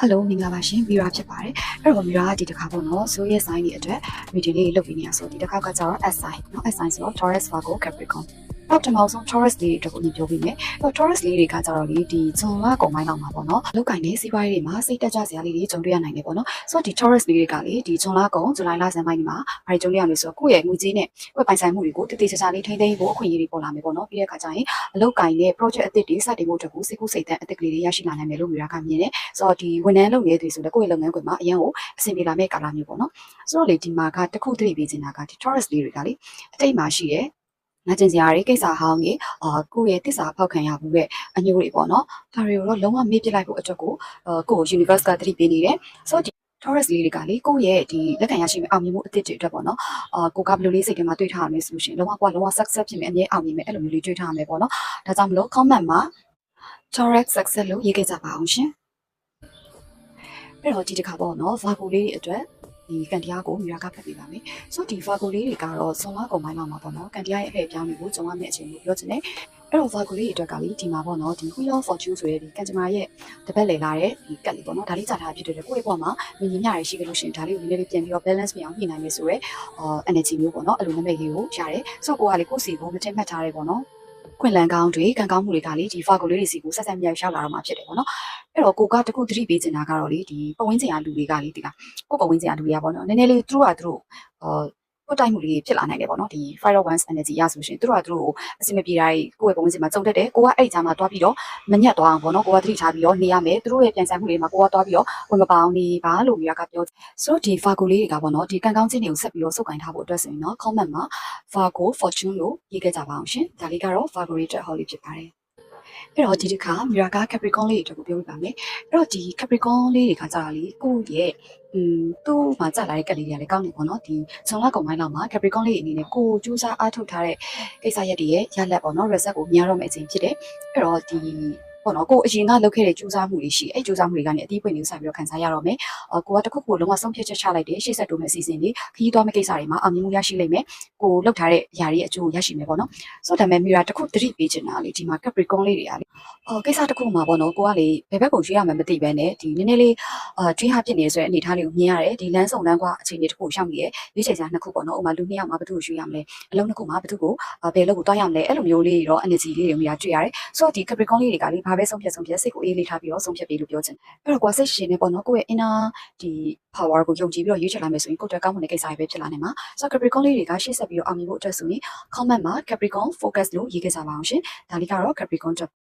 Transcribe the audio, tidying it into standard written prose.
Hello မင်္ဂလာပါရှင် Mira ဖြစ်ပါတယ်အဲ့တော့ Mira ကဒီတစ်ခါပေါ့နော် Zodiac sign တွေအတွက် reading လေးလုပ်ပြီးနေရဆိုဒီတစ်ခါကကျတော့ S sign เนาะ S sign ဆိုတော့ Taurus Virgo Capricorn တော့ဒီမှာဆုံး Taurus လေးတွေအတွက်ကိုပြောပြီးမယ်အဲ့တော့ Taurus လေးတွေကကျတော့လေဒီဇွန်လကုန်ပိုင်းလောက်မှာပေါ့နော်လောက်ကင်နေစီးပွားရေးတွေမှာစိတ်တက်ကြစရာလေးတွေကြုံတွေ့ရနိုင်တယ်ပေါ့နော်ဆိုတော့ဒီ Taurus လေးတွေကလေဒီဇွန်လကုန်ဇူလိုင်လဆန်းပိုင်းဒီမှာဘာတွေကြုံရမလဲဆိုတော့ကိုယ့်ရဲ့ငွေကြေးနဲ့ကိုယ့်ပိုင်ဆိုင်မှုတွေကိုတည်တည်ချာချာလေးထိန်းသိမ်းဖို့အခွင့်အရေးတွေပေါ်လာမယ်ပေါ့နော်ပြီးတဲ့အခါကျရင်အလောက်ကင်တဲ့ project အသစ်တွေစတင်ဖို့အတွက်ကိုစိတ်ကူးစိတ်သက်အသစ်ကလေးတွေရရှိလာနိုင်မယ်လို့ Mira ကမြင်တယ်ဆိုတော့ဒီဝန်ထမ်းလုပ်နေတဲ့သူဆိုလည်းကိုယ့်ရဲ့လုပ်ငန်းခွင်မှာအရင်ကအဆင်ပြေလာမယ့်ကာလမျိုးပေါ့နော်ဆိုတော့လေဒီမှာကတခုတည်းပေးနေတာကဒီ Taurus လေးတွေကလေအတိတ်မှာရှိတဲ့ငါကျင်စရာတွေကိစ္စဟောင်းကြီးကိုယ့်ရဲ့တစ္ဆာဖောက်ခံရမှုရဲ့အညိုတွေပေါ့နော်ဒါတွေကိုတော့လုံးဝမေ့ပစ်လိုက်ဖို့အတွက်ကိုကိုယ့် universe ကတတိပေးနေတယ်ဆိုတော့ဒီ Taurus လေးတွေကလေကိုယ့်ရဲ့ဒီလက်ခံရရှိမယ့်အောင်မြင်မှုအသစ်တွေအတွက်ပေါ့နော်ကိုကဘယ်လိုလေးစိတ်ထဲမှာတွေးထားရမလဲဆိုလို့ရှိရင်လုံးဝ success ဖြစ်မယ်အမြဲအောင်မြင်မယ်အဲ့လိုမျိုးလေးတွေးထားရမယ်ပေါ့နော်ဒါကြောင့်မလို့ comment မှာ Taurus success လို့ရေးခဲ့ကြပါအောင်ရှင်အဲ့တော့ဒီတစ်ခါပေါ့နော် Virgo လေးတွေအတွက်ဒီကန်တရားကို Mira ကဖတ်ပေးပါမယ်ဆိုတော့ဒီ Virgo လေးတွေကတော့ဇွန်လကုန်ပိုင်းလောက်မှာပေါ့နော်ကန်တရားရဲ့အလှည့်အပြောင်းတွေကိုကြုံရမယ့်အချိန်ကိုပြောချင်တယ်အဲ့တော့ Virgo လေးတွေအတွက်ကလေဒီမှာပေါ့နော်ဒီ Wheel of Fortune ဆိုတဲ့ဒီကန်ဂျမာရဲ့တပတ်လည်လာတဲ့ဒီကတ်လေးပေါ့နော်ဒါလေးကြာထားဖြစ်တဲ့ကိုယ့်ရဲ့ဘဝမှာမြင်မြင်ရရရှိကြလို့ရှိရင်ဒါလေးကိုနည်းနည်းလေးပြန်ပြီးတော့ balance ပြအောင်ညှိနိုင်မယ်ဆိုတော့energy မျိုးပေါ့နော်အဲ့လိုနာမည်လေးကိုရတယ်ဆိုတော့ကိုကလေကိုယ့်စီကိုမတင်မှတ်ထားရဲပေါ့နော်ခွင်လန်ကောင်းတွေကံကောင်းမှုတွေကလေဒီ Virgo လေးတွေစီကိုဆက်ဆက်မြောက်ရောက်လာတော့မှဖြစ်တယ်ပေါ့နော်အဲ့တော့ကိုကတခုသတိပေးချင်တာကတော့လေဒီပဝင်းကျင်အားလူတွေကလေဒီကကိုပဝင်းကျင်အားလူတွေကပေါ့နော်နည်းနည်းလေးသူတို့ကိုတိုက်မှုလေးဖြစ်လာနိုင်တယ်ပေါ့နော်ဒီ Fire of Wands energy ရဆိုရှင်သူတို့ကိုအစီမပြေတာကိုယ့်ရဲ့ပဝင်းကျင်မှာကြုံတတ်တယ်ကိုကအဲ့ကြားမှာတွားပြီးတော့မညက်သွားအောင်ပေါ့နော်ကိုကသတိထားပြီးတော့နေရမယ်သူတို့ရဲ့ပြန်ဆိုင်မှုတွေမှာကိုကတွားပြီးတော့ဝင်မပေါအောင်နေပါလို့မြာကပြောဆိုတော့ဒီ Virgo လေးတွေကပေါ့နော်ဒီကံကောင်းခြင်းတွေကိုဆက်ပြီးတော့စုပ်ကိုင်ထားဖို့အတွက်ဆိုရင်တော့ comment မှာ Virgo Fortune လို့ရေးခဲ့ကြပါအောင်ရှင်ဒါလေးကတော့ Virgo တွေအတွက် Holly ဖြစ်ပါတယ်အဲ့တော့ဒီတစ်ခါ Mira က Capricorn လေးတွေအတွက်ကိုပြောပြပါမယ်အဲ့တော့ဒီ Capricorn လေးတွေကကြာတာလေကိုယ့်ရဲ့သူ့မှာကြာလာတဲ့ကက်လေးတွေကလည်းကောင်းနေပေါ့နော်ဒီဇွန်လကုန်ပိုင်းလောက်မှာ Capricorn လေးအနေနဲ့ကိုကြိုးစားအားထုတ်ထားတဲ့ကိစ္စရက်တွေရဲ့ရလက်ပေါ့နော် result ကိုမြင်ရတော့မယ့်အချိန်ဖြစ်တယ်အဲ့တော့ဒီပေါ့နော်ကိုအရင်ကလုပ်ခဲ့တဲ့ကြိုးစားမှုတွေရှိအဲ့ကြိုးစားမှုတွေကနေအတီးပွင့်လေးစပြီးတော့ခံစားရတော့မယ်ကိုကတခုခုလုံးဝဆုံးဖြတ်ချက်ချလိုက်တယ်ရှေ့ဆက်တိုးမယ့်အစီအစဉ်တွေခရီးသွားမယ့်ကိစ္စတွေမှာအောင်မြင်မှုရရှိလိမ့်မယ်ကိုလုပ်ထားတဲ့အရာတွေအကျိုးရရှိမယ်ပေါ့နော်ဆိုတော့ဒါပေမဲ့ Mira တခုသတိပေးချင်တာလေဒီမှာ Capricorn လေးတွေကလေကိစ္စတခုမှာပေါ့နော်ကိုကလေဘယ်ဘက်ကိုရွေးရမှန်းမသိဘဲနဲ့ဒီနည်းနည်းလေးတွေးဟာဖြစ်နေဆိုတဲ့အနေအထားလေးကိုမြင်ရတယ်ဒီလမ်းဆောင်လမ်းကွာအခြေအနေတခုကိုရှောက်နေရဲ့ရွေးချယ်စရာနှစ်ခုပေါ့နော်ဥပမာလူနှစ်ယောက်မှာဘယ်သူကိုရွေးရမလဲအလုံးနှစ်ခုမှာဘယ်သူကိုဘယ်လောက်ကိုတွားရမလဲအဲ့လိုမျိုးလေးတော့ energy လေးတွေ Mira တွေ့ရတယ်ဆိုတော့ဒီ Capricorn လေးတွေကလေဘာပဲဆုံးဖြတ်စိတ်ကိုအေးလေးထားပြီးတော့ဆုံးဖြတ်ပေးလို့ပြောချင်တယ်အဲ့တော့ကိုယ်စိတ်ရှင်နေပေါ့နော်ကိုယ့်ရဲ့ inner ဒီ power ကိုယုံကြည်ပြီးတော့ရွေးချယ်လာမယ်ဆိုရင်ကိုယ်အတွက်ကောင်းမွန်တဲ့ကိစ္စတွေပဲဖြစ်လာနိုင်မှာဆိုတော့ Capricorn လေးတွေကရှေ့ဆက်ပြီးတော့အောင်မြင်ဖို့အတွက်ဆိုရင် comment မှာ Capricorn focus လို့ရေးခဲ့ကြပါအောင်ရှင်ဒါလေးကတော့ Capricorn